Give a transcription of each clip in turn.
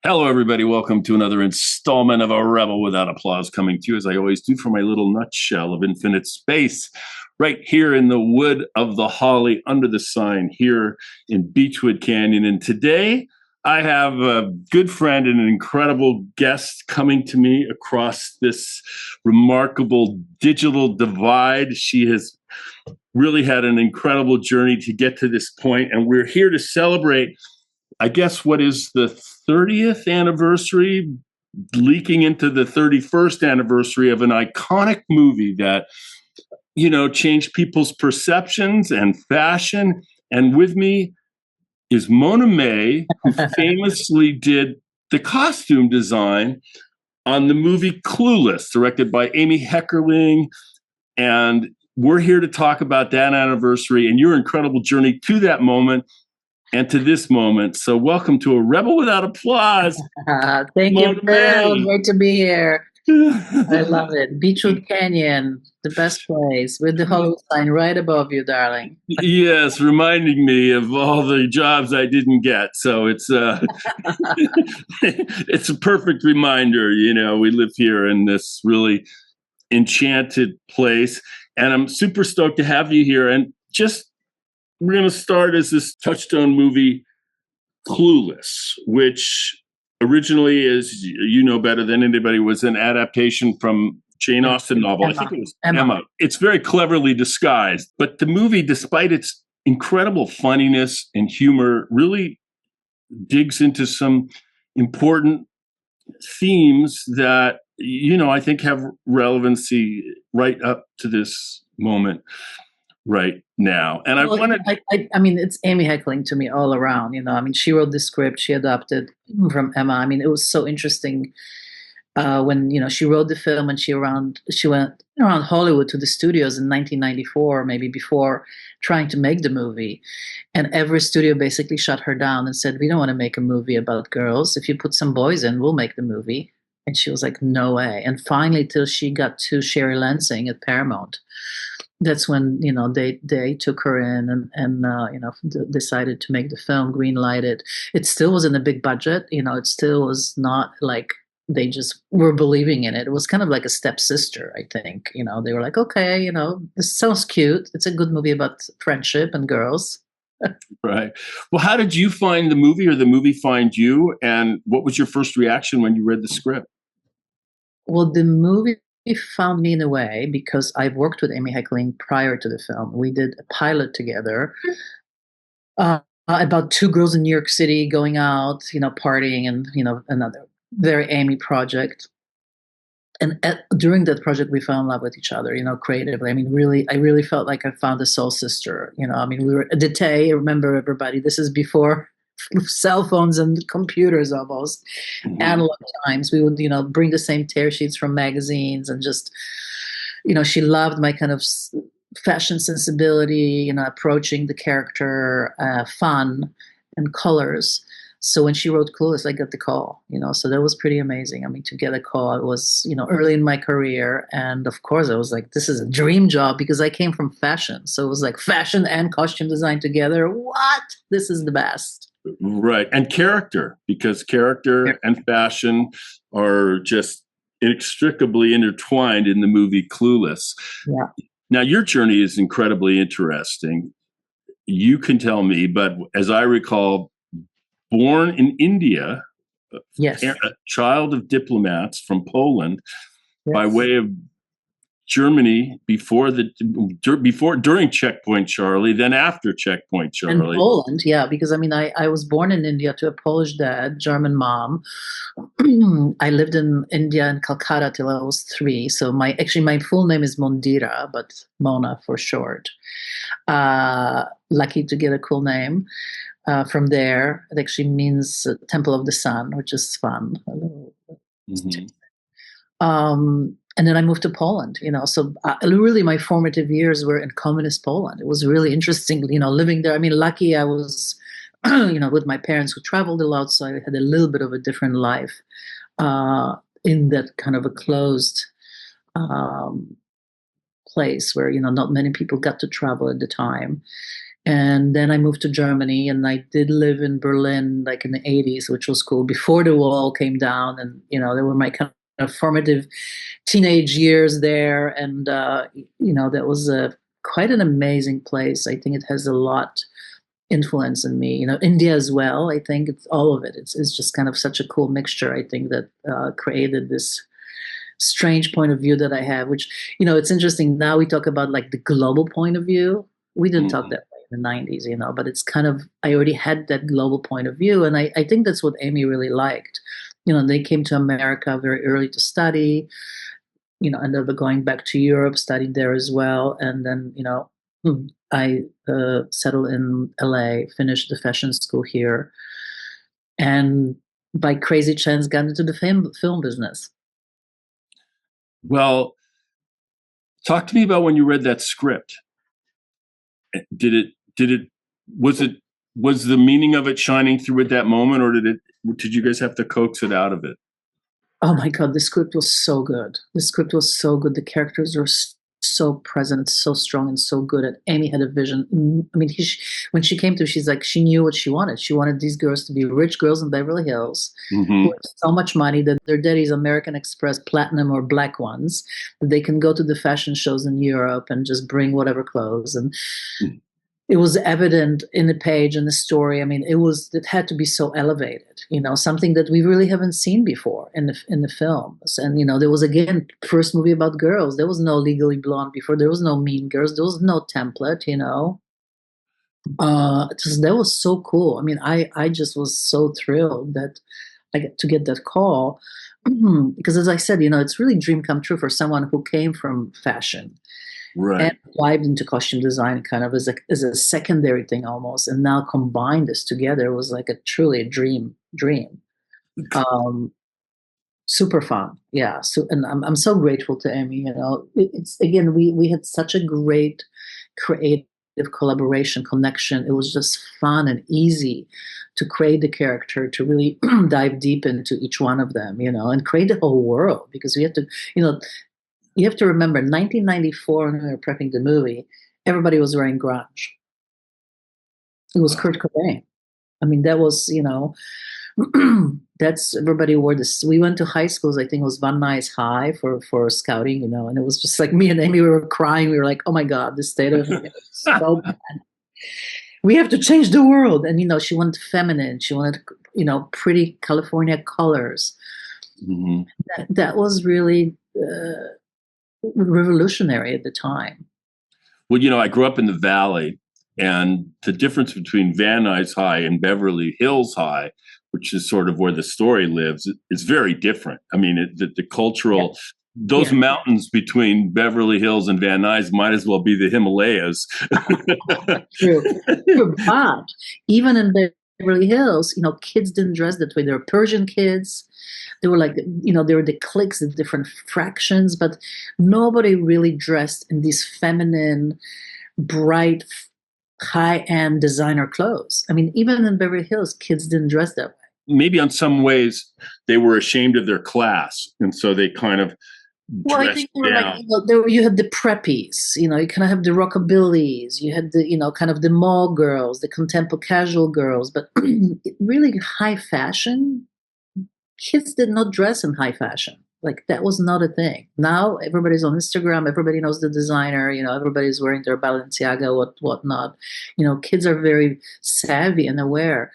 Hello, everybody. Welcome to another installment of A Rebel Without Applause, coming to you as I always do from my little nutshell of infinite space, right here in the wood of the holly under the sign here in Beechwood Canyon. And today I have a good friend and an incredible guest coming to me across this remarkable digital divide. She has really had an incredible journey to get to this point, and we're here to celebrate, I guess, what is the 30th anniversary, leaking into the 31st anniversary of an iconic movie that, changed people's perceptions and fashion. And with me is Mona May, who famously did the costume design on the movie Clueless, directed by Amy Heckerling. And we're here to talk about that anniversary and your incredible journey to that moment and to this moment. So welcome to A Rebel Without Applause. Thank you, Mona Phil. May. Great to be here. I love it. Beechwood Canyon, the best place, with the Hollywood sign right above you, darling. Yes, reminding me of all the jobs I didn't get. So it's it's a perfect reminder. We live here in this really enchanted place, and I'm super stoked to have you here. And just we're going to start as this touchstone movie, Clueless, which originally, as you know better than anybody, was an adaptation from Jane Austen novel. I think it was Emma. It's very cleverly disguised, but the movie, despite its incredible funniness and humor, really digs into some important themes that I think have relevancy right up to this moment right now. And I Well, wanted I mean, it's Amy Heckling to me all around. I mean, she wrote the script, she adapted from Emma. I mean, it was so interesting when she wrote the film and she went around Hollywood to the studios in 1994, maybe before, trying to make the movie, and every studio basically shut her down and said, "We don't want to make a movie about girls. If you put some boys in, we'll make the movie." And she was like, "No way!" And finally, till she got to Sherry Lansing at Paramount, that's when they took her in and decided to make the film, green lighted. It still wasn't a big budget. It still was not like they just were believing in it. It was kind of like a stepsister, I think. They were like, okay, this sounds cute. It's a good movie about friendship and girls. Right. Well, how did you find the movie, or the movie find you? And what was your first reaction when you read the script? Well, the movie found me in a way because I've worked with Amy Heckling prior to the film. We did a pilot together about two girls in New York City going out, partying, and another very Amy project. And during that project, we fell in love with each other, creatively. I mean, really, I really felt like I found a soul sister. I mean, we were at the Tay. Remember, everybody, this is before cell phones and computers, almost analog times. We would, bring the same tear sheets from magazines, and just, she loved my kind of fashion sensibility, approaching the character, fun and colors. So when she wrote Clueless, I got the call, so that was pretty amazing. I mean, to get a call, it was, early in my career. And of course, I was like, this is a dream job because I came from fashion. So it was like fashion and costume design together. What? This is the best. Right. And character, because character and fashion are just inextricably intertwined in the movie Clueless. Yeah. Now, your journey is incredibly interesting. You can tell me, but as I recall, born in India, Yes. a child of diplomats from Poland, by Yes. way of Germany during Checkpoint Charlie, then after Checkpoint And Charlie. Poland, yeah, because I mean, I was born in India to a Polish dad, German mom. I lived in India in Calcutta till I was 3. So my full name is Mondira, but Mona for short. Lucky to get a cool name. From there, it actually means Temple of the Sun, which is fun. Mm-hmm. And then I moved to Poland, so really my formative years were in communist Poland. It was really interesting, living there. I mean, lucky I was, with my parents who traveled a lot. So I had a little bit of a different life in that kind of a closed place where, not many people got to travel at the time. And then I moved to Germany, and I did live in Berlin, like in the 80s, which was cool, before the wall came down. And, they were my kind of formative teenage years there. And, that was quite an amazing place. I think it has a lot influence in me. India as well. I think it's all of it. It's just kind of such a cool mixture, I think, that created this strange point of view that I have, which, it's interesting. Now we talk about like the global point of view. We didn't talk Mhm. that way in the 90s, but it's kind of, I already had that global point of view. And I think that's what Amy really liked. They came to America very early to study, ended up going back to Europe, studied there as well. And then, I settled in LA, finished the fashion school here, and by crazy chance got into the film business. Well, talk to me about when you read that script. Did it was the meaning of it shining through at that moment, or did you guys have to coax it out of it? Oh my God, the script was so good. The script was so good. The characters were so present, so strong, and so good. And Amy had a vision. I mean, when she came to, she's like, she knew what she wanted. She wanted these girls to be rich girls in Beverly Hills who Hmm. have so much money that their daddy's American Express Platinum or black ones, that they can go to the fashion shows in Europe and just bring whatever clothes. And it was evident in the page and the story. I mean, it had to be so elevated, something that we really haven't seen before in the films. And there was, again, first movie about girls. There was no Legally Blonde before. There was no Mean Girls. There was no template. That was so cool. I mean, I just was so thrilled that I get to get that call. Because as I said, it's really dream come true for someone who came from fashion and Right. dived into costume design kind of as a secondary thing almost, and now combine this together was like truly a dream. Um, Super fun, yeah. So, and I'm so grateful to Amy. It's again, we had such a great creative collaboration connection. It was just fun and easy to create the character, to really dive deep into each one of them, and create the whole world, because we had to, you know you have to remember 1994 when we were prepping the movie, everybody was wearing grunge. It was Wow. Kurt Cobain. I mean, that was, that's everybody wore this. We went to high schools, I think it was Van Nuys High for scouting, and it was just like me and Amy, we were crying. We were like, oh my God, this state of affairs is so bad. We have to change the world. And, she wanted feminine. She wanted, pretty California colors. Hmm. That was really revolutionary at the time. Well, I grew up in the Valley, and the difference between Van Nuys High and Beverly Hills High, which is sort of where the story lives, is very different. I mean, the Yeah. cultural, those Yeah. mountains between Beverly Hills and Van Nuys might as well be the Himalayas. True. True. But even in Beverly Hills, kids didn't dress that way. There were Persian kids. There were like, there were the cliques, the different fractions, but nobody really dressed in these feminine, bright, high-end designer clothes. I mean, even in Beverly Hills, kids didn't dress that way. Maybe on some ways they were ashamed of their class, and so they kind of Well, I dressed think they were like, down. you had the preppies, you kind of have the rockabillys, you had the, kind of the mall girls, the contemporary casual girls, but really high fashion, kids did not dress in high fashion. Like that was not a thing. Now everybody's on Instagram, everybody knows the designer, everybody's wearing their Balenciaga, whatnot. Kids are very savvy and aware.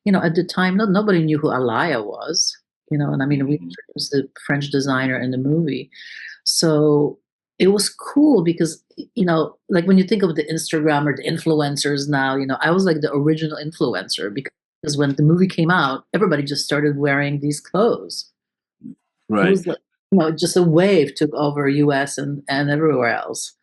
At the time, nobody knew who Alaya was, and I mean, we Mhm. introduced the French designer in the movie. So it was cool because, like when you think of the Instagram or the influencers now, I was like the original influencer because when the movie came out, everybody just started wearing these clothes. It Right. was like, just a wave took over US and everywhere else.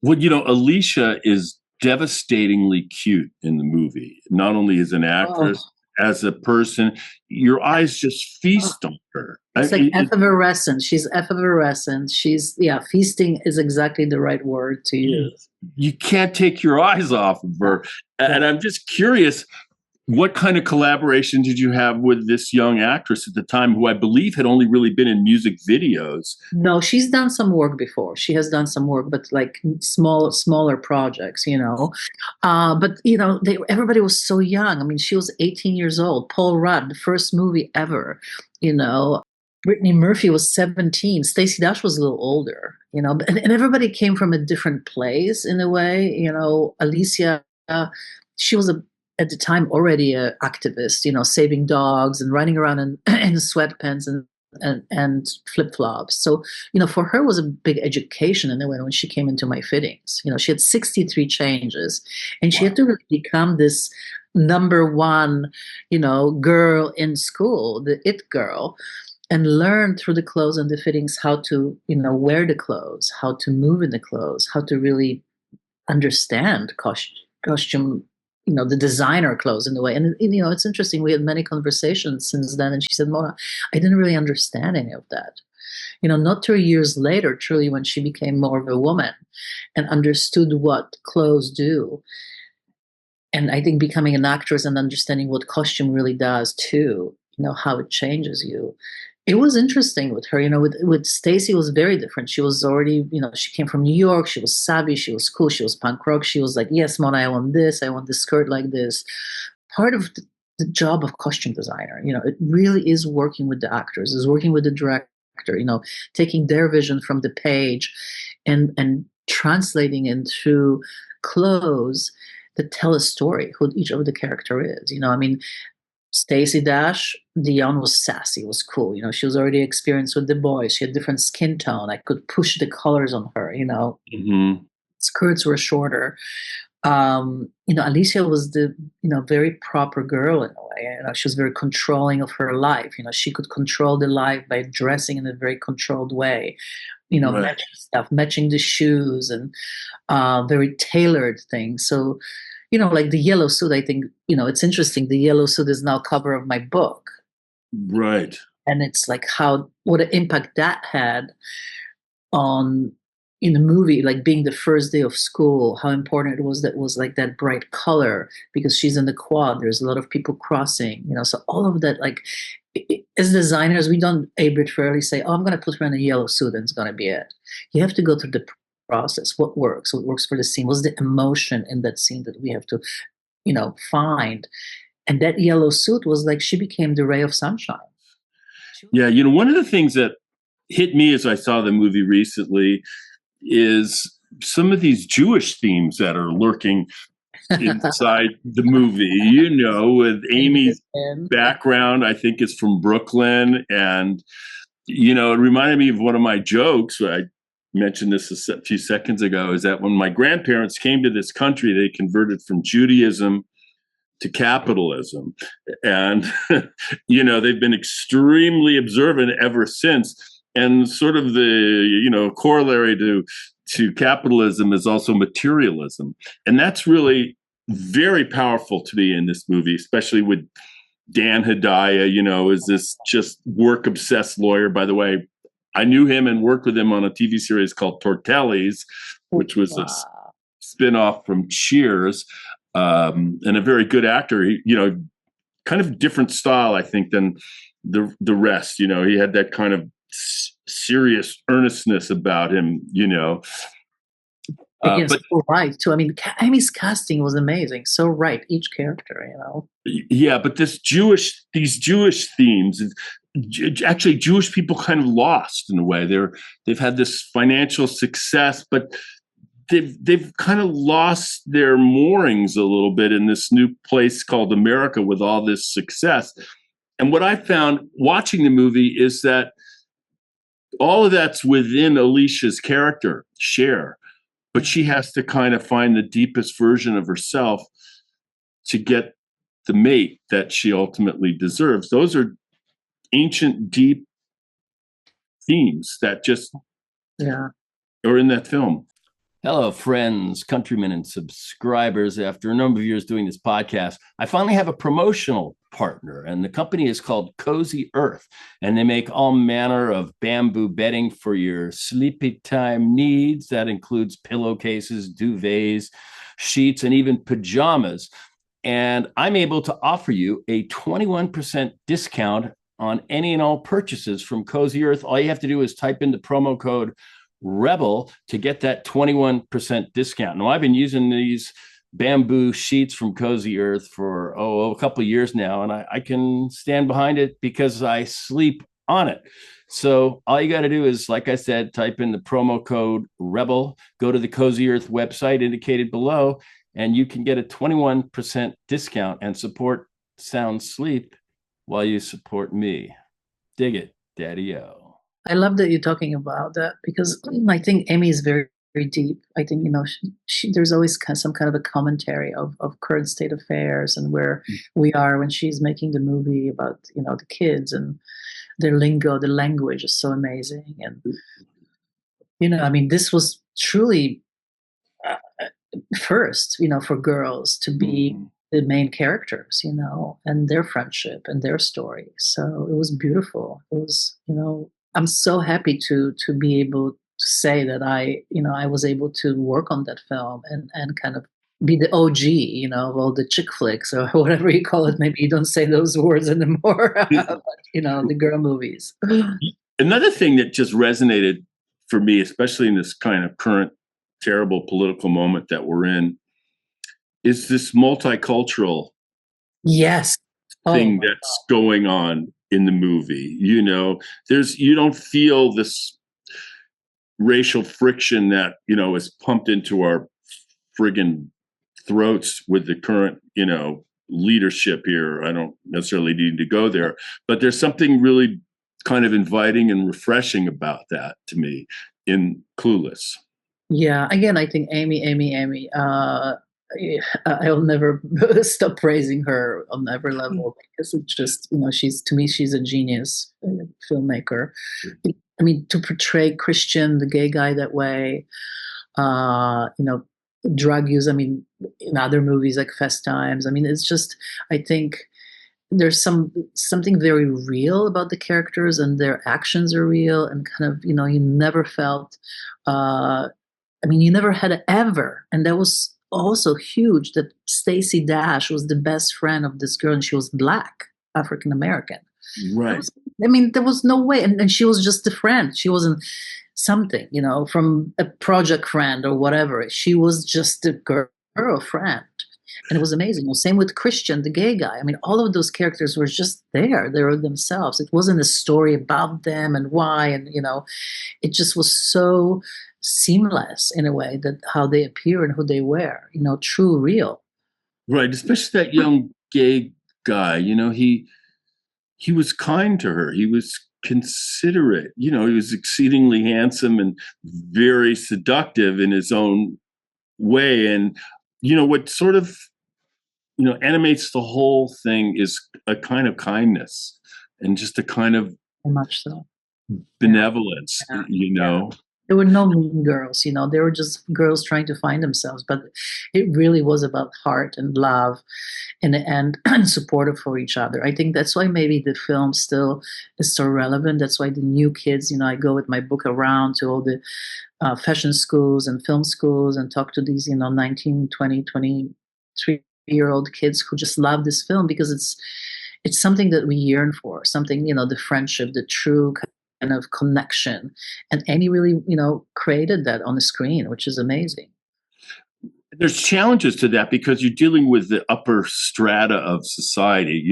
Well, Alicia is devastatingly cute in the movie, not only as an Oh, actress, as a person. Your eyes just oh, feast on her. it's like effervescent. She's effervescent. Yeah, feasting is exactly the right word to use. You can't take your eyes off of Yeah, her. yeah. And I'm just curious, What kind of collaboration did you have with this young actress at the time, who I believe had only really been in music videos? No, she's done some work before. She has done some work, but like smaller projects, you know. But you know, everybody was so young. I mean, she was 18 years old. Paul Rudd, the first movie ever, you know. Brittany Murphy was 17. Stacey Dash was a little older, you know. And everybody came from a different place in a way, you know. Alicia, she was at the time already an activist, you know, saving dogs and running around in sweatpants and flip flops. So, you know, for her was a big education in a way when she came into my fittings. You know, she had 63 changes, and she Wow. had to really become this number one, you know, girl in school, the it girl, and learn through the clothes and the fittings how to, you know, wear the clothes, how to move in the clothes, how to really understand costume, you know, the designer clothes in a way. And you know, it's interesting. We had many conversations since then, and she said, "Mona, I didn't really understand any of that." You know, not 2 years later, truly, when she became more of a woman and understood what clothes do. And I think becoming an actress and understanding what costume really does too, you know, how it changes you. It was interesting with her, you know, with Stacey was very different. She was already, you know, she came from New York, she was savvy, she was cool, she was punk rock, she was like, yes, Mona, I want this skirt like this. Part of the job of costume designer, you know, it really is working with the actors, is working with the director, you know, taking their vision from the page and translating into clothes that tell a story, who each of the character is. You know, I mean, Stacey Dash, Dion was sassy, was cool. You know, she was already experienced with the boys. She had different skin tone. I could push the colors on her. You know, Mm-hmm. skirts were shorter. You know, Alicia was the, you know, very proper girl in a way. You know, she was very controlling of her life. You know, she could control the life by dressing in a very controlled way. You know, Right. matching stuff, matching the shoes, and very tailored things. So, you know, like the yellow suit, I think, you know, it's interesting. The yellow suit is now cover of my book. Right. And it's like what an impact that had on in the movie, like being the first day of school, how important it was that was like that bright color because she's in the quad. There's a lot of people crossing, you know, so all of that, like as designers, we don't arbitrarily say, oh, I'm going to put her in a yellow suit and it's going to be it. You have to go through the process. What works for the scene? What's the emotion in that scene that we have to, you know, find? And that yellow suit was like, she became the ray of sunshine. Yeah. You know, one of the things that hit me as I saw the movie recently is some of these Jewish themes that are lurking inside the movie. You know, with Amy's background, I think is from Brooklyn. And, you know, it reminded me of one of my jokes. I mentioned this a few seconds ago, is that when my grandparents came to this country, they converted from Judaism to capitalism. And, you know, they've been extremely observant ever since. And sort of the, you know, corollary to capitalism is also materialism. And that's really very powerful to me in this movie, especially with Dan Hedaya, you know, is this just work obsessed lawyer. By the way, I knew him and worked with him on a TV series called Tortelli's, which was a spin-off from Cheers, and a very good actor. He, you know, kind of different style, I think, than the rest. You know, he had that kind of serious earnestness about him. You know, Yes, but so right too. I mean, Amy's casting was amazing. So right, each character, you know. yeah, but these Jewish themes, actually, Jewish people kind of lost in a way. They've had this financial success, but they've kind of lost their moorings a little bit in this new place called America with all this success. And what I found watching the movie is that all of that's within Alicia's character, Cher, but she has to kind of find the deepest version of herself to get the mate that she ultimately deserves. Those are ancient, deep themes that just are in that film. Hello, friends, countrymen, and subscribers. After a number of years doing this podcast, I finally have a promotional partner, and the company is called Cozy Earth, and they make all manner of bamboo bedding for your sleepy time needs. That includes pillowcases, duvets, sheets, and even pajamas. and I'm able to offer you a 21% discount on any and all purchases from Cozy Earth. All you have to do is type in the promo code Rebel to get that 21% discount. Now, I've been using these bamboo sheets from Cozy Earth for a couple of years now, and I can stand behind it because I sleep on it. So all you got to do is, like I said, type in the promo code Rebel, go to the Cozy Earth website indicated below, and you can get a 21% discount and support sound sleep while you support me. Dig it, Daddy-O. I love that you're talking about that because I think Amy is very, very deep. I think, there's always some kind of a commentary of current state affairs and where we are when she's making the movie about, the kids and their lingo, the language is so amazing. And, this was truly first, for girls to be the main characters, and their friendship and their story. So it was beautiful. It was, I'm so happy to be able to say that I was able to work on that film and kind of be the OG, of all the chick flicks or whatever you call it. Maybe you don't say those words anymore, but the girl movies. Another thing that just resonated for me, especially in this kind of current terrible political moment that we're in, is this multicultural yes thing that's going on in the movie. You don't feel this racial friction that is pumped into our friggin' throats with the current leadership here. I don't necessarily need to go there, but there's something really kind of inviting and refreshing about that to me in Clueless. Yeah, again, I think Amy. I'll never stop praising her on every level because it's just, she's a genius filmmaker. I mean, to portray Christian, the gay guy, that way, drug use. I mean, in other movies like Fast Times. I mean, it's just, I think there's something very real about the characters and their actions are real and kind of, you never felt, you never had it ever. And that was also huge that Stacey Dash was the best friend of this girl and she was Black, African American. Right. There was no way. And she was just a friend. She wasn't something, from a project friend or whatever. She was just a girlfriend. And it was amazing. Same with Christian, the gay guy. I mean, all of those characters were just there. They were themselves. It wasn't a story about them and why. And, it just was so seamless in a way that how they appear and who they were, true, real. Right. Especially that young gay guy, he was kind to her. He was considerate. He was exceedingly handsome and very seductive in his own way. And, what sort of, animates the whole thing is a kind of kindness and just a kind of much so benevolence, Yeah. There were no mean girls, they were just girls trying to find themselves. But it really was about heart and love and supportive for each other. I think that's why maybe the film still is so relevant. That's why the new kids, I go with my book around to all the fashion schools and film schools and talk to these, 19, 20, 23-year-old kids who just love this film because it's something that we yearn for, something, the friendship, the true kind of connection. And Annie really, created that on the screen, which is amazing. There's challenges to that because you're dealing with the upper strata of society,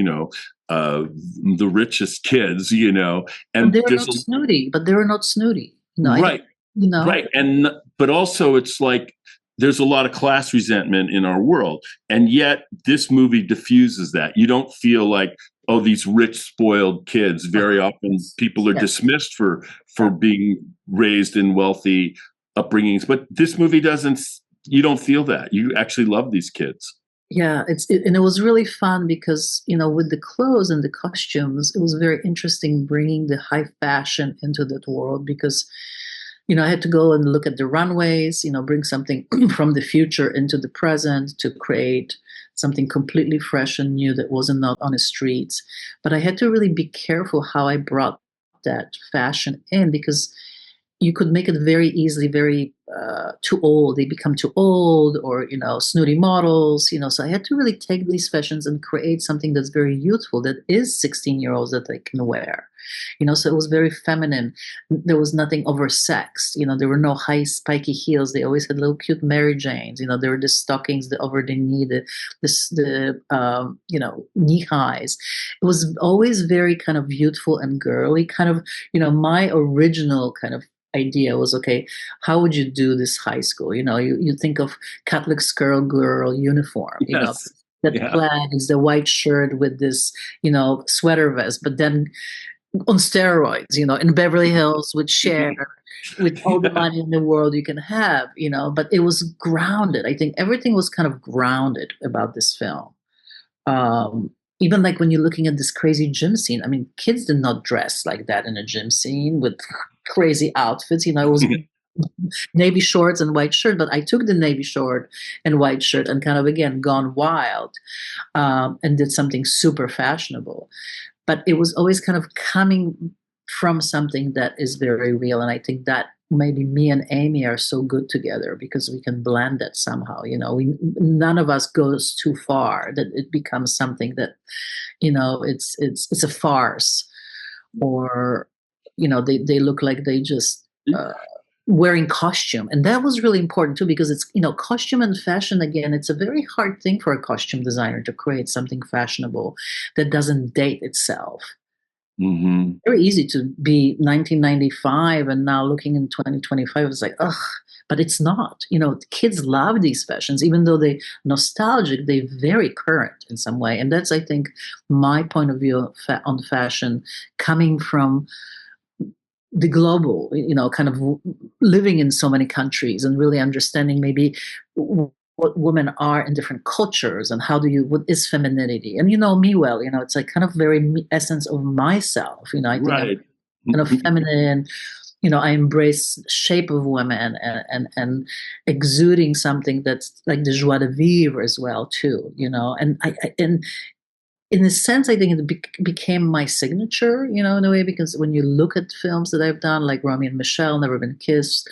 the richest kids, and they were not snooty, but they were not snooty. Right. Right. And, but also it's like, there's a lot of class resentment in our world. And yet this movie diffuses that. You don't feel like, oh, these rich, spoiled kids. Very often people are dismissed for being raised in wealthy upbringings. But this movie doesn't, you don't feel that. You actually love these kids. Yeah, and it was really fun because, with the clothes and the costumes, it was very interesting bringing the high fashion into that world because, I had to go and look at the runways, bring something from the future into the present to create something completely fresh and new that wasn't out on the streets. But I had to really be careful how I brought that fashion in because, you could make it very easily very too old. They become too old, or snooty models. So I had to really take these fashions and create something that's very youthful, that is 16-year-olds that they can wear. So it was very feminine. There was nothing oversexed. There were no high spiky heels. They always had little cute Mary Janes. There were the stockings, the over the knee, the knee highs. It was always very kind of youthful and girly. Kind of, my original kind of idea was, okay, how would you do this high school? You think of Catholic girl uniform. Yes. That Yeah. plaid is the white shirt with this, sweater vest, but then on steroids, in Beverly Hills with Cher, with all the money in the world you can have, but it was grounded. I think everything was kind of grounded about this film. Even like when you're looking at this crazy gym scene, I mean, kids did not dress like that in a gym scene with crazy outfits. It was navy shorts and white shirt, but I took the navy short and white shirt and kind of, again, gone wild, and did something super fashionable. But it was always kind of coming from something that is very real. And I think that maybe me and Amy are so good together because we can blend it somehow. None of us goes too far that it becomes something that, it's a farce, or, they look like they just, wearing costume. And that was really important too, because it's, costume and fashion, again, it's a very hard thing for a costume designer to create something fashionable that doesn't date itself. Mm-hmm. Very easy to be 1995 and now looking in 2025, it's like, ugh, but it's not. Kids love these fashions, even though they're nostalgic, they're very current in some way. And that's, I think, my point of view on fashion, coming from the global, kind of living in so many countries and really understanding maybe what women are in different cultures and what is femininity. And me well, it's like kind of very essence of myself. I think Right. I'm kind of feminine. I embrace shape of women and exuding something that's like the joie de vivre as well too. And and in a sense, I think it became my signature, in a way, because when you look at films that I've done, like Romy and Michelle, Never Been Kissed,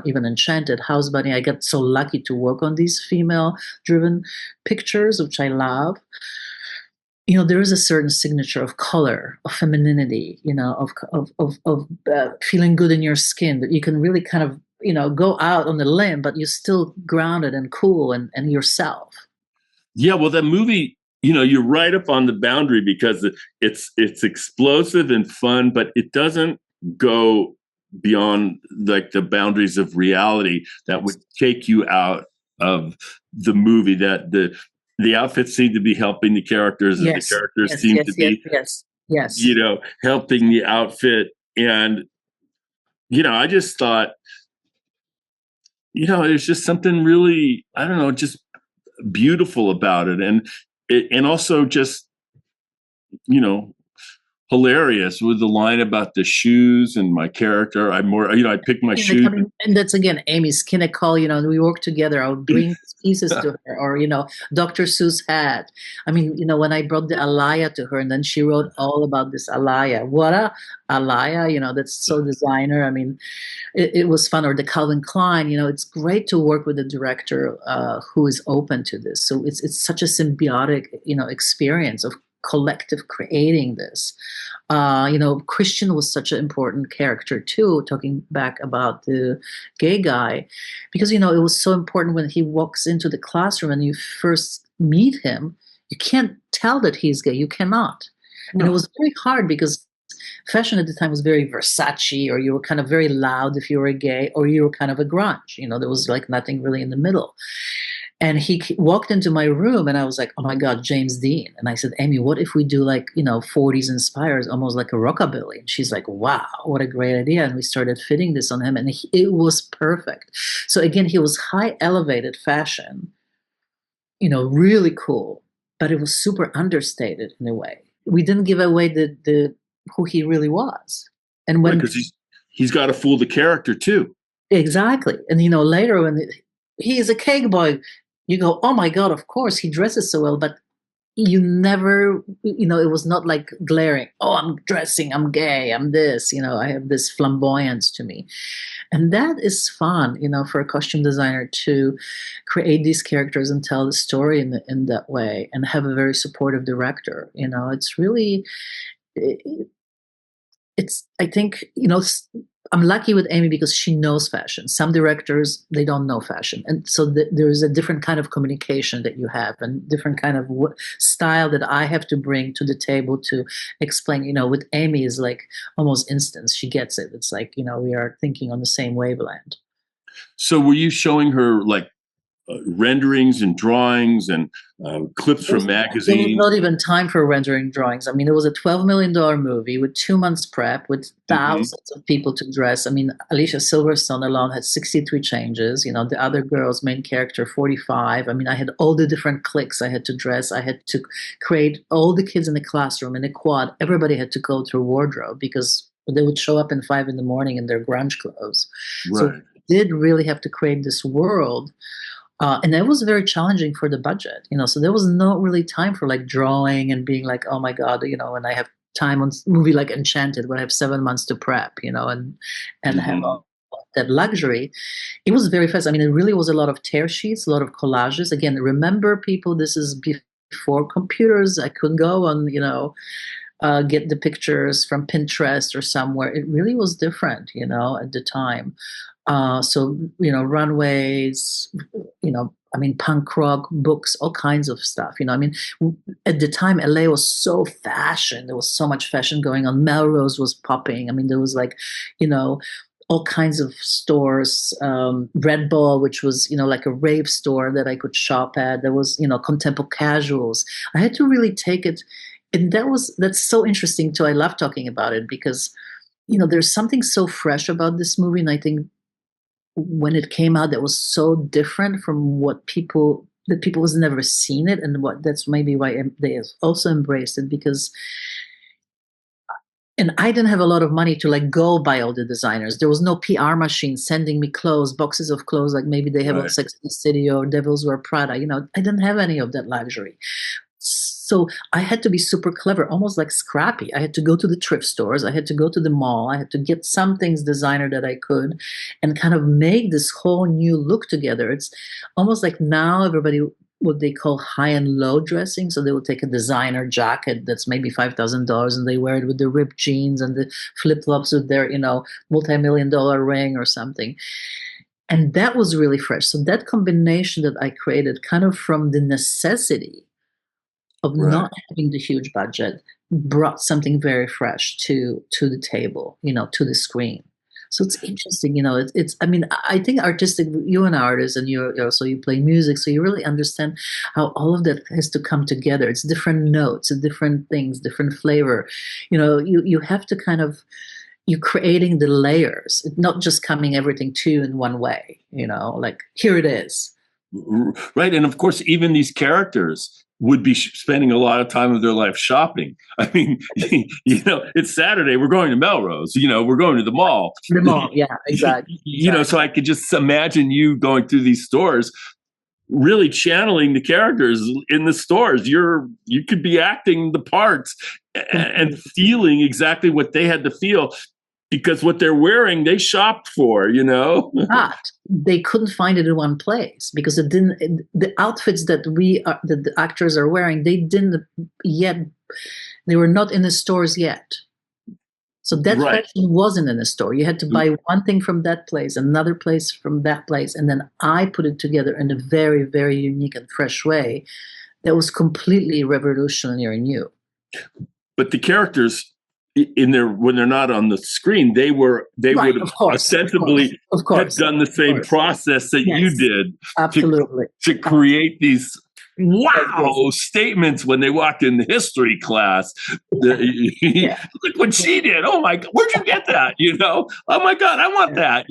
even Enchanted, House Bunny, I got so lucky to work on these female-driven pictures, which I love. There is a certain signature of color, of femininity, of feeling good in your skin, that you can really kind of, go out on the limb, but you're still grounded and cool and yourself. Yeah, well, that movie, you're right up on the boundary because it's explosive and fun, but it doesn't go beyond like the boundaries of reality that would take you out of the movie. That the outfits seem to be helping the characters, and the characters seem to be, helping the outfit. And I just thought, there's just something really, I don't know, just beautiful about it, and also just hilarious with the line about the shoes and my character. I pick my shoes, and that's, again, Amy's skin call. We work together. I would bring pieces to her, or Dr. Seuss hat. I mean, when I brought the Alaya to her, and then she wrote all about this Alaya. What a Alaya! That's so designer. I mean, it was fun. Or the Calvin Klein. It's great to work with a director who is open to this. So it's such a symbiotic, experience of collective creating this. Christian was such an important character too, talking back about the gay guy, because it was so important when he walks into the classroom and you first meet him, you can't tell that he's gay. You cannot. No. And it was very hard because fashion at the time was very Versace, or you were kind of very loud if you were gay, or you were kind of a grunge. There was like nothing really in the middle. And he walked into my room and I was like, oh my God, James Dean. And I said, Amy, what if we do like, 40s inspires, almost like a rockabilly? And she's like, wow, what a great idea. And we started fitting this on him, and it was perfect. So again, he was high elevated fashion, really cool, but it was super understated in a way. We didn't give away the who he really was. And when, because he's got to fool the character too. Exactly. And later when he is a cake boy, you go, oh my God, of course he dresses so well, but you never, it was not like glaring, oh, I'm dressing, I'm gay, I'm this, I have this flamboyance to me. And that is fun, for a costume designer to create these characters and tell the story in that way and have a very supportive director. It's really, it's, I think, I'm lucky with Amy because she knows fashion. Some directors, they don't know fashion. And so there is a different kind of communication that you have and different kind of style that I have to bring to the table to explain. With Amy is like almost instant. She gets it. It's like, we are thinking on the same wavelength. So were you showing her like renderings and drawings and clips from There was magazines? not even time for rendering drawings. I mean, it was a $12 million movie with 2 months prep, with Hmm. thousands of people to dress. I mean, Alicia Silverstone alone had 63 changes. The other girls, main character, 45. I mean, I had all the different cliques I had to dress. I had to create all the kids in the classroom, in the quad. Everybody had to go through wardrobe because they would show up in 5 in the morning in their grunge clothes. So Right. we did really have to create this world, and that was very challenging for the budget, so there was not really time for like drawing and being like, oh my God, and I have time on movie like Enchanted, where I have 7 months to prep, and have Hmm. all that luxury. It was very fast. I mean, it really was a lot of tear sheets, a lot of collages. Again, remember people, this is before computers. I couldn't go on, get the pictures from Pinterest or somewhere. It really was different, at the time. So, runways, I mean, punk rock, books, all kinds of stuff. I mean, at the time, LA was so fashion. There was so much fashion going on. Melrose was popping. I mean, there was like, you know, all kinds of stores. Red Bull, which was, like a rave store that I could shop at. There was, Contempo Casuals. I had to really take it. And that's so interesting too. I love talking about it because, there's something so fresh about this movie. And I think when it came out, that was so different from what people was never seen it, and what that's maybe why they also embraced it, because and I didn't have a lot of money to like go buy all the designers. There was no PR machine sending me clothes, boxes of clothes, like maybe they have on Right. Sex and the City or Devils Wear Prada. I didn't have any of that luxury. So I had to be super clever, almost like scrappy. I had to go to the thrift stores. I had to go to the mall. I had to get some things designer that I could and kind of make this whole new look together. It's almost like now everybody, what they call high and low dressing. So they will take a designer jacket that's maybe $5,000 and they wear it with the ripped jeans and the flip flops with their, multi-million-dollar ring or something. And that was really fresh. So that combination that I created kind of from the necessity of Right. not having the huge budget brought something very fresh to the table, to the screen. So it's interesting, it's I mean, I think artistic, you're an artist and you're also, you play music, so you really understand how all of that has to come together. It's different notes, different things, different flavor. You have to kind of, you're creating the layers, not just coming everything to you in one way, like here it is. Right. And of course, even these characters would be spending a lot of time of their life shopping. I mean, it's Saturday, we're going to Melrose, we're going to the mall. The mall, yeah, exactly. So I could just imagine you going through these stores, really channeling the characters in the stores. You could be acting the parts and feeling exactly what they had to feel, because what they're wearing, they shopped for. But they couldn't find it in one place because the outfits that that the actors are wearing, they didn't yet, they were not in the stores yet. So that Right. fashion wasn't in the store. You had to buy one thing from that place, another place from that place, and then I put it together in a very, very unique and fresh way that was completely revolutionary and new. But the characters in their, when they're not on the screen, they Right, would have of course, of course, ostensibly of had course, done the of same course. process that you Yes, did to absolutely. to create these Yes. wow statements when they walked in the history class. Yeah. Look what she did. Oh my God, where'd you get that? Oh my God, I want that.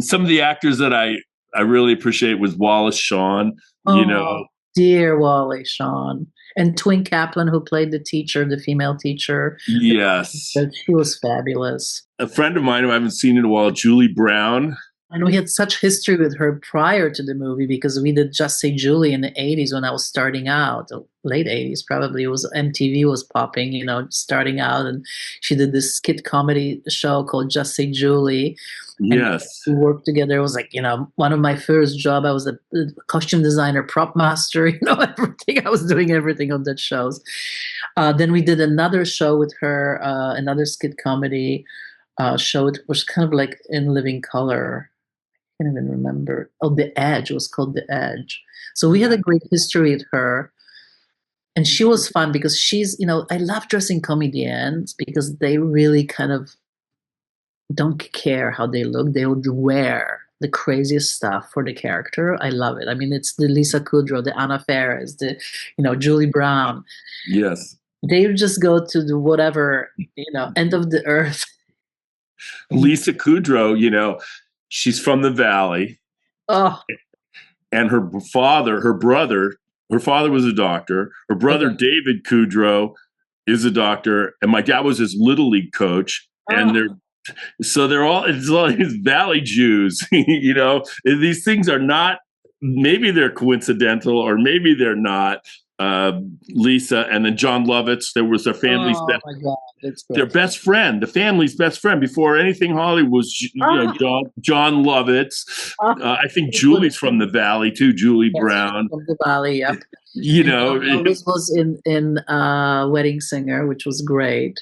Some of the actors that I really appreciate was Wallace Shawn. Oh, dear Wally Shawn. And Twin Kaplan, who played the teacher, the female teacher. Yes. She was fabulous. A friend of mine who I haven't seen in a while, Julie Brown. And we had such history with her prior to the movie because we did Just Say Julie in the 80s when I was starting out, late 80s probably. It was MTV was popping, starting out. And she did this skit comedy show called Just Say Julie. And Yes. we worked together. It was like, one of my first job. I was a costume designer, prop master, everything. I was doing everything on that shows. Then we did another show with her, another skit comedy show. It was kind of like in living color. I can't even remember. Oh, The Edge. It was called The Edge. So we had a great history with her. And she was fun because I love dressing comedians because they really kind of don't care how they look. They would wear the craziest stuff for the character. I love it. I mean, it's the Lisa Kudrow, the Anna Faris, the, Julie Brown. Yes. They would just go to the whatever, end of the earth. Lisa Kudrow, she's from the Valley. Oh, And her father was a doctor. Her brother, okay. David Kudrow, is a doctor. And my dad was his little league coach. And they're all, it's all these Valley Jews, these things are not, maybe they're coincidental or maybe they're not. Lisa and then John Lovitz, there was their family's Oh my God, that's their great. best friend, the family's best friend before anything Hollywood was, John Lovitz. I think Julie's from the Valley too, Julie Yes, Brown. from the Valley, yep. You And know, John Elvis was in Wedding Singer, which was great.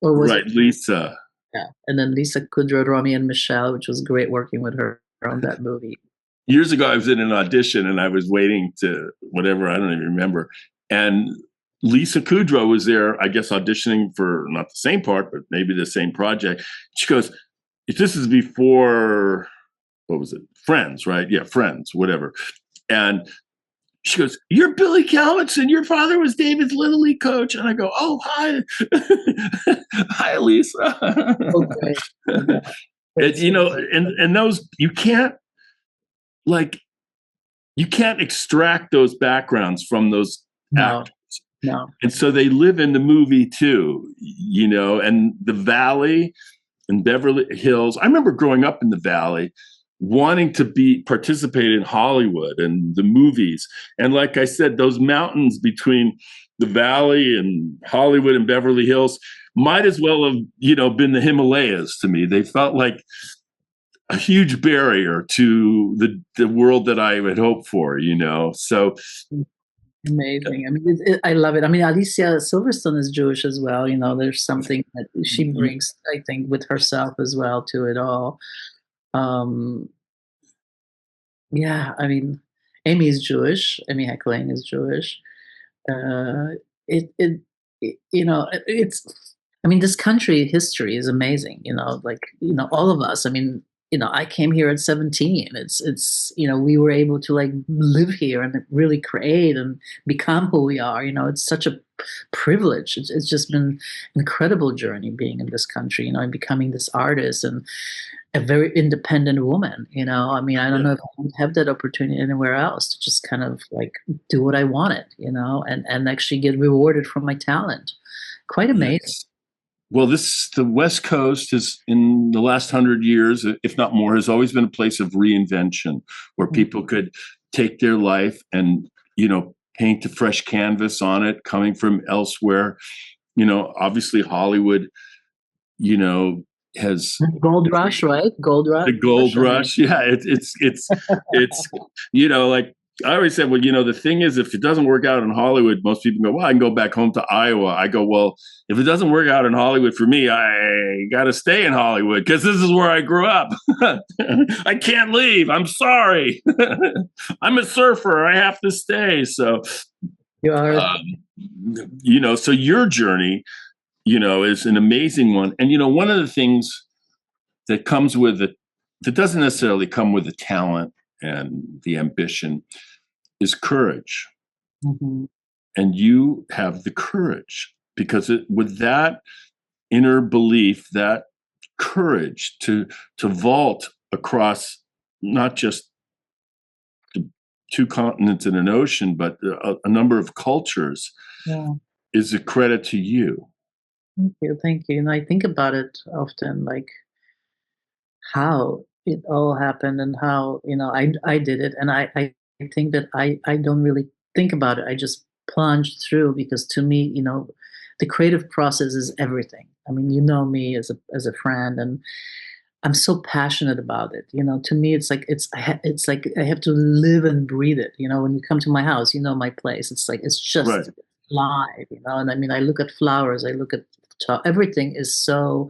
Or was right, it? Lisa. Yeah. And then Lisa Kudrow, Romy and Michelle, which was great working with her on that movie. Years ago, I was in an audition and I was waiting to whatever, I don't even remember. And Lisa Kudrow was there, I guess, auditioning for not the same part, but maybe the same project. She goes, if this is before, what was it? Friends, right? Yeah, Friends, whatever. And she goes, "You're Billy Calvinson. Your father was David's Little League coach." And I go, "Oh, hi. Hi, Lisa." Oh, great. Oh, God. And, That's and those, like, you can't extract those backgrounds from those no, actors. no. And so they live in the movie too, and the Valley and Beverly Hills. I remember growing up in the Valley, wanting to participate in Hollywood and the movies. And like I said, those mountains between the Valley and Hollywood and Beverly Hills might as well have, been the Himalayas to me. They felt like a huge barrier to the world that I had hoped for, So Amazing. I mean, I love it. I mean, Alicia Silverstone is Jewish as well. There's something that she brings, I think, with herself as well to it all. Um, yeah, I mean, Amy is Jewish. Amy Heckerling is Jewish. Uh, it's, I mean, this country history is amazing, like, all of us. I mean, I came here at 17. It's, we were able to like live here and really create and become who we are. It's such a privilege. It's just been an incredible journey being in this country, and becoming this artist and a very independent woman. I mean, I don't know if I would have that opportunity anywhere else to just kind of like do what I wanted, and actually get rewarded for my talent. Quite amazing. Yes. Well, the West Coast is, in the last 100 years, if not more, has always been a place of reinvention where people could take their life and, paint a fresh canvas on it, coming from elsewhere. Obviously Hollywood, has Gold Rush, right? Gold Rush. the gold rush. Yeah, it's like I always said, well, the thing is, if it doesn't work out in Hollywood, most people go, well, I can go back home to Iowa. I go, well, if it doesn't work out in Hollywood for me, I got to stay in Hollywood because this is where I grew up. I can't leave. I'm sorry. I'm a surfer. I have to stay. So, You are. So your journey, is an amazing one. And, one of the things that comes with it, that doesn't necessarily come with the talent and the ambition, is courage. Mm-hmm. And you have the courage because with that inner belief, that courage to vault across not just the two continents and an ocean, but a number of cultures, is a credit to you. Thank you. And I think about it often, like how it all happened and how, I did it. And I think that I don't really think about it. I just plunged through because to me, the creative process is everything. I mean, you know me as a friend, and I'm so passionate about it. To me, it's like it's like I have to live and breathe it. When you come to my house, my place. It's like it's Right. just live. And I mean, I look at flowers, I look at everything is so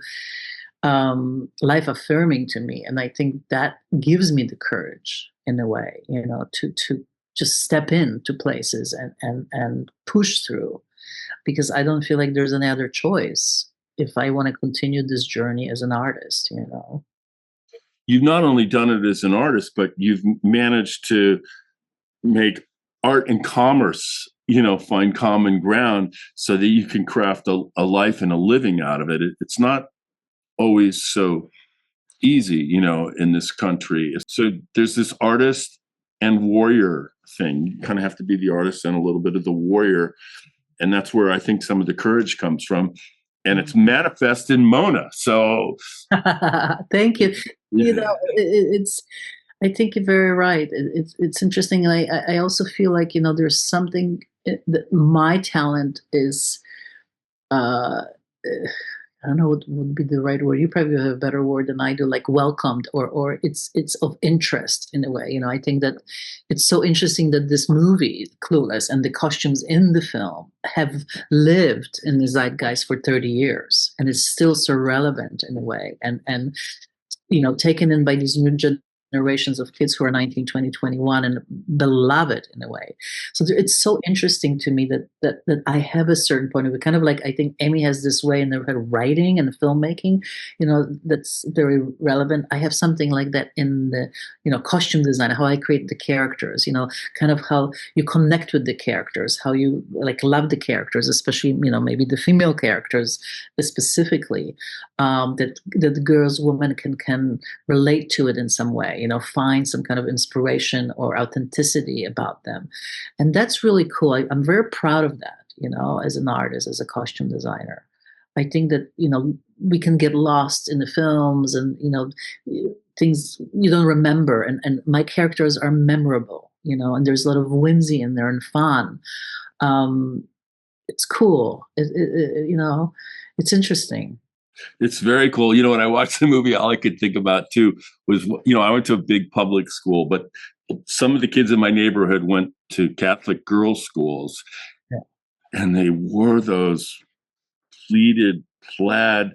life affirming to me, and I think that gives me the courage in a way, to just step into places and push through because I don't feel like there's any other choice if I want to continue this journey as an artist. You've not only done it as an artist, but you've managed to make art and commerce, find common ground so that you can craft a life and a living out of it. It's not always so easy, in this country. So there's this artist and warrior thing. You kind of have to be the artist and a little bit of the warrior. And that's where I think some of the courage comes from. And it's manifest in Mona. So Thank you. yeah. It's. I think you're very right. It's interesting, and I also feel like there's something that my talent is. Uh, I don't know what would be the right word. You probably have a better word than I do, like welcomed, or it's of interest in a way. I think that it's so interesting that this movie, Clueless, and the costumes in the film have lived in the zeitgeist for 30 years, and it's still so relevant in a way, and taken in by these new generations of kids who are 19, 20, 21, and beloved in a way. So it's so interesting to me that I have a certain point of view, kind of like I think Amy has this way in her writing and filmmaking, that's very relevant. I have something like that in the, costume design, how I create the characters, kind of how you connect with the characters, how you like love the characters, especially, maybe the female characters specifically, that the girls, women can relate to it in some way, find some kind of inspiration or authenticity about them. And that's really cool. I'm very proud of that, as an artist, as a costume designer. I think that, we can get lost in the films and, things you don't remember. And my characters are memorable, and there's a lot of whimsy in there and fun. It's cool. It's interesting. It's very cool. When I watched the movie, all I could think about too was, I went to a big public school, but some of the kids in my neighborhood went to Catholic girls' schools, Yeah. and they wore those pleated plaid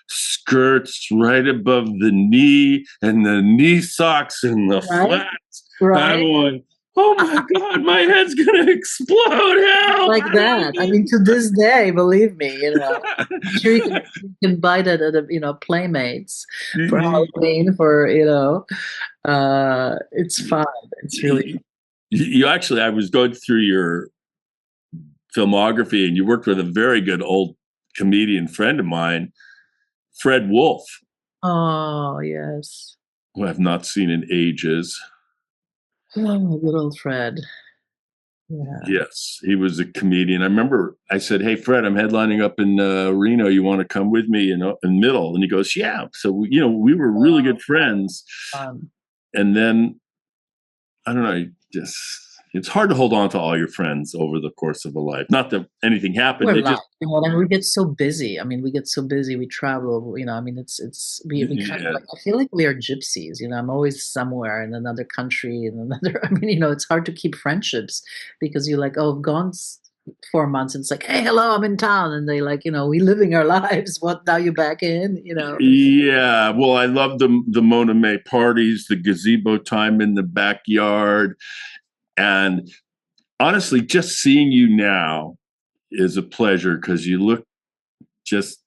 skirts right above the knee and the knee socks and the Right? flats. I'm Right. going, oh my God, my head's going to explode. Help. Like How do I that. I mean, to this day, believe me, I'm sure you can buy that at Playmates for get Halloween. It's fun. It's really you actually, I was going through your filmography, and you worked with a very good old comedian friend of mine, Fred Wolf, Oh yes. who I've not seen in ages. Oh, good old Fred. Yeah. Yes, he was a comedian. I remember I said, "Hey, Fred, I'm headlining up in Reno. You want to come with me in Middle?" And he goes, "Yeah." So we were really good friends. Um, And then I don't know, just it's hard to hold on to all your friends over the course of a life. Not that anything happened. we're They like, just and we get so busy. I mean, we get so busy. We travel. I mean, it's we kind of yeah. like I feel like we are gypsies. I'm always somewhere in another country in another. I mean, it's hard to keep friendships because you're like, oh, I've gone 4 months, and it's like, hey, hello, I'm in town, and they like, we living our lives. What now? You back in? Yeah, well, I love the Mona May parties, the gazebo time in the backyard, and honestly, just seeing you now is a pleasure because you look just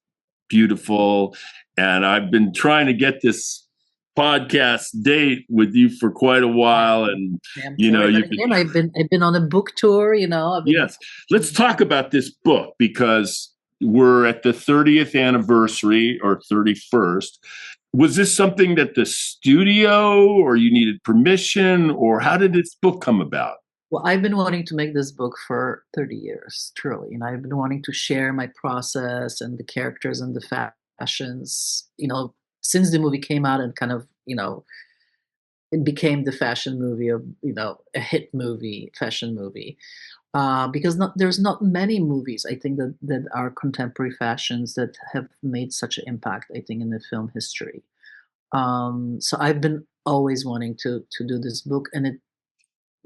beautiful. And I've been trying to get this podcast date with you for quite a while, and I'm sorry, but you've been again, I've been on a book tour. I've been. yes. Let's talk about this book because we're at the 30th anniversary or 31st. Was this something that the studio or you needed permission, or how did this book come about? Well, I've been wanting to make this book for 30 years, truly. I've been wanting to share my process and the characters and the fashions, since the movie came out and kind of it became the fashion movie of, a hit movie, fashion movie. Because there's not many movies, I think, that are contemporary fashions that have made such an impact, I think, in the film history. So I've been always wanting to do this book, and it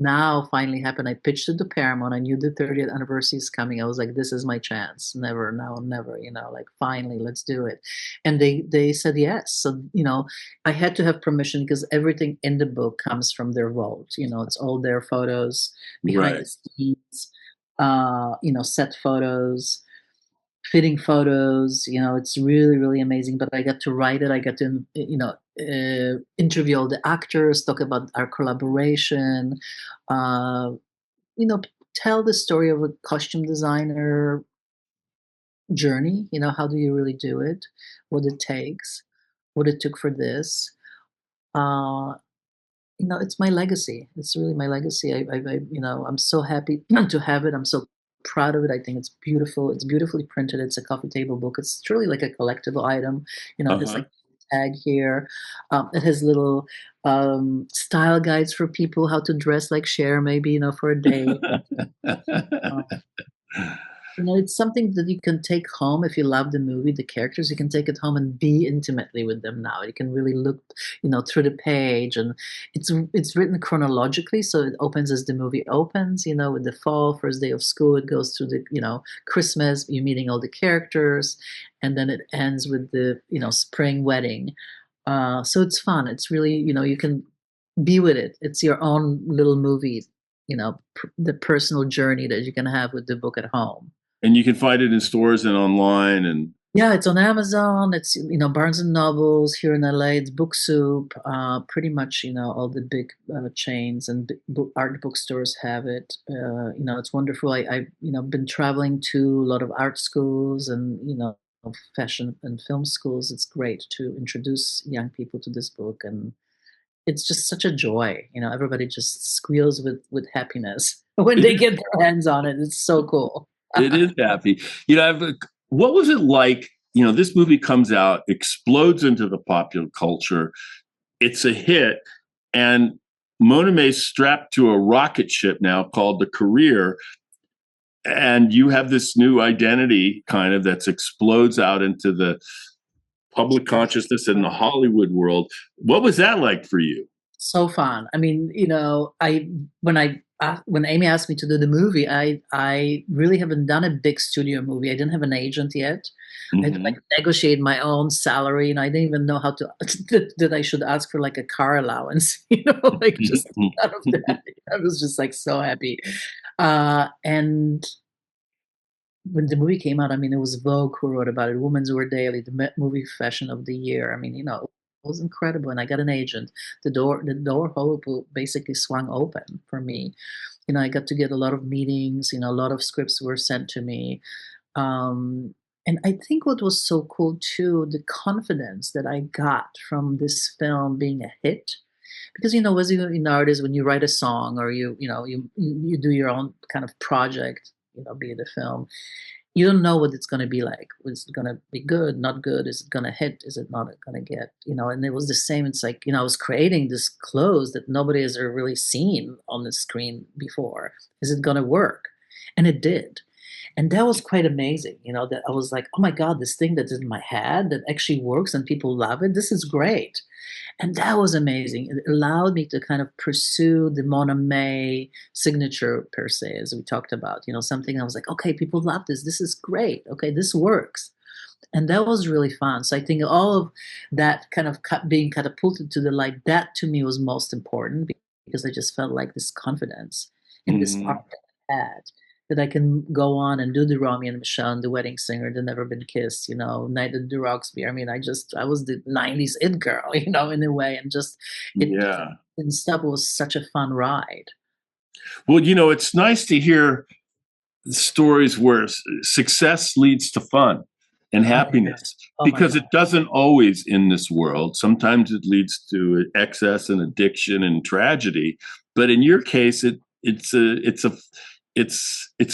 now finally happened. I pitched it to Paramount. I knew the 30th anniversary is coming. I was like, this is my chance. Never, now, never, like finally, let's do it. And they said yes. So, I had to have permission because everything in the book comes from their vault. It's all their photos, behind the Right. scenes, set photos, fitting photos. It's really, really amazing. But I got to write it. I got to, interview all the actors, talk about our collaboration, uh, you know, tell the story of a costume designer journey. How do you really do it? What it takes, what it took for this. Uh, it's my legacy. It's really my legacy. I'm so happy to have it. I'm so proud of it. I think it's beautiful. It's beautifully printed. It's a coffee table book. It's truly like a collectible item. It has Uh-huh. like tag here. It has little style guides for people how to dress like Cher, maybe for a day. Um, it's something that you can take home if you love the movie, the characters. You can take it home and be intimately with them now. You can really look, through the page, and it's written chronologically, so it opens as the movie opens. With the fall, first day of school, it goes through the Christmas. You're meeting all the characters, and then it ends with the spring wedding. So it's fun. It's really you can be with it. It's your own little movie. The personal journey that you can have with the book at home. And you can find it in stores and online and Yeah, it's on Amazon. It's Barnes and Nobles here in LA. It's Book Soup. Pretty much all the big chains and art bookstores have it. It's wonderful. I've been traveling to a lot of art schools and fashion and film schools. It's great to introduce young people to this book, and it's just such a joy. Everybody just squeals with happiness when it they is, get their hands on it. It's so cool. it is happy. What was it like? This movie comes out, explodes into the popular culture. It's a hit, and Mona May's strapped to a rocket ship now called the Career, and you have this new identity kind of that explodes out into the public consciousness in the Hollywood world. What was that like for you? So fun. I mean, when Amy asked me to do the movie, I really haven't done a big studio movie. I didn't have an agent yet. I had to like Mm-hmm. negotiate my own salary, and I didn't even know how to that I should ask for like a car allowance. Like just none of that. I was just like so happy. And when the movie came out, I mean, it was Vogue who wrote about it, Women's Wear Daily, the movie fashion of the year. I mean, it was incredible. And I got an agent. The door hole basically swung open for me. I got to get a lot of meetings. A lot of scripts were sent to me. Um, and I think what was so cool too, the confidence that I got from this film being a hit. Because as an artist, when you write a song or you do your own kind of project, be it a film, you don't know what it's going to be like. Is it going to be good, not good? Is it going to hit? Is it not going to get? And it was the same. It's like, I was creating this clothes that nobody has ever really seen on the screen before. Is it going to work? And it did. And that was quite amazing, that I was like, oh my God, this thing that's in my head that actually works and people love it. This is great. And that was amazing. It allowed me to kind of pursue the Mona May signature per se, as we talked about. Something I was like, okay, people love this. This is great. Okay, this works. And that was really fun. So I think all of that kind of being catapulted to the light, that to me was most important because I just felt like this confidence in this art Mm-hmm. that I had. That I can go on and do the Romeo and Michelle and the Wedding Singer, the Never Been Kissed, Night at the Roxbury. I mean, I was the '90s it girl, in a way, and just it Yeah. and stuff was such a fun ride. Well, it's nice to hear stories where success leads to fun and Oh yeah. happiness Oh my because God. it doesn't always in this world. Sometimes it leads to excess and addiction and tragedy, but in your case, it's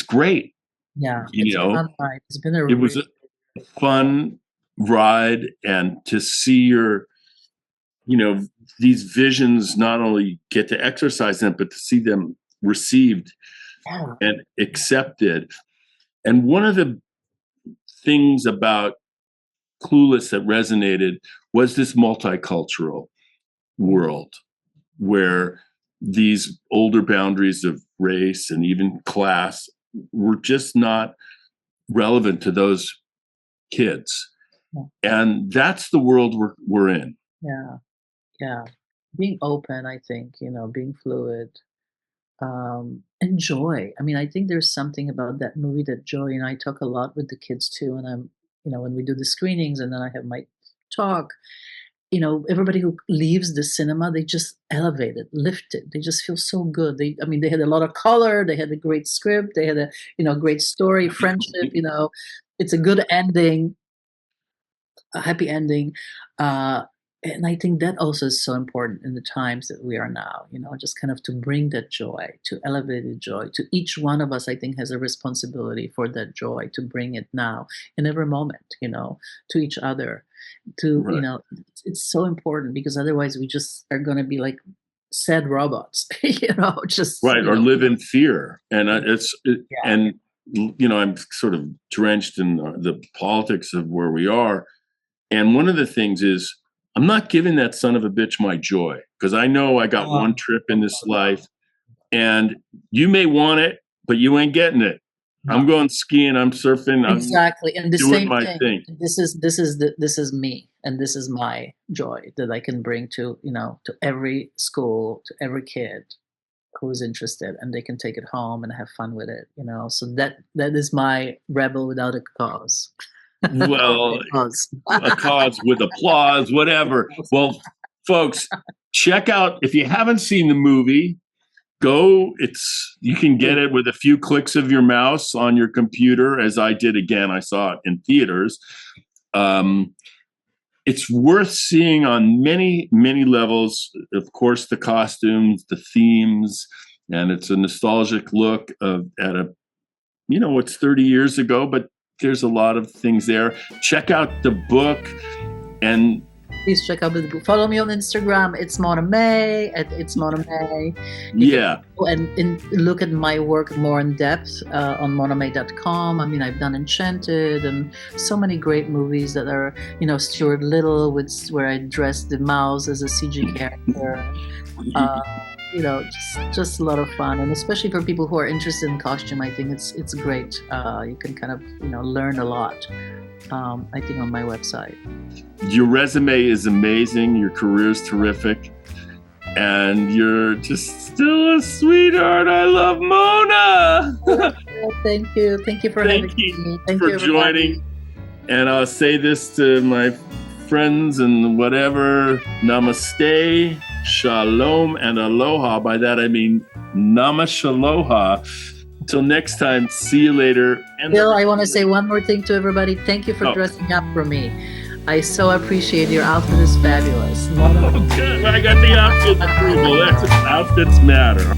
great. Yeah, You it's a know, fun ride. It's been a it was really a fun ride, and to see your you know, these visions not only get to exercise them, but to see them received Yeah. and accepted. And one of the things about Clueless that resonated was this multicultural world where these older boundaries of race and even class were just not relevant to those kids. Yeah. And that's the world we're in. Yeah. Yeah. Being open, I think, being fluid, and joy. I mean, I think there's something about that movie that joy, and I talk a lot with the kids too. And when we do the screenings and then I have my talk, everybody who leaves the cinema, they just elevated, lifted. They just feel so good. They had a lot of color. They had a great script. They had a great story, friendship. It's a good ending, a happy ending. And I think that also is so important in the times that we are now, just kind of to bring that joy, to elevate the joy. To each one of us, I think, has a responsibility for that joy, to bring it now in every moment, to each other. Right. It's so important, because otherwise we just are going to be like sad robots, just right, or live in fear. And Yeah. and I'm sort of drenched in the politics of where we are. And one of the things is, I'm not giving that son of a bitch my joy, because I know I got one trip in this life, and you may want it, but you ain't getting it. I'm going skiing, I'm surfing, Exactly, and the I'm doing same my thing. thing. This is me, and this is my joy that I can bring to every school, to every kid who is interested, and they can take it home and have fun with it. So that is my rebel without a cause. Well, Cause. a cause with applause, whatever. Well, folks, check out, if you haven't seen the movie, you can get it with a few clicks of your mouse on your computer, as I did. Again, I saw it in theaters. It's worth seeing on many, many levels. Of course, the costumes, the themes, and it's a nostalgic look at it's 30 years ago, but there's a lot of things there. Check out the book, and please check out the book. Follow me on Instagram. It's Mona May. It's Mona May. Yeah. And look at my work more in depth on monamay.com. I mean, I've done Enchanted and so many great movies that are, Stuart Little, where I dressed the mouse as a CG character. Just a lot of fun, and especially for people who are interested in costume, I think it's great. You can kind of learn a lot. I think on my website. Your resume is amazing. Your career is terrific, and you're just still a sweetheart. I love Mona. Thank you for having me. Thank for you for joining. And I'll say this to my friends and whatever: Namaste, Shalom, and Aloha. By that I mean Namashaloha. Till next time, see you later. Bill, I want to say one more thing to everybody. Thank you for dressing up for me. I so appreciate your outfit is fabulous. Oh, good. I got the outfit approval. Outfits matter.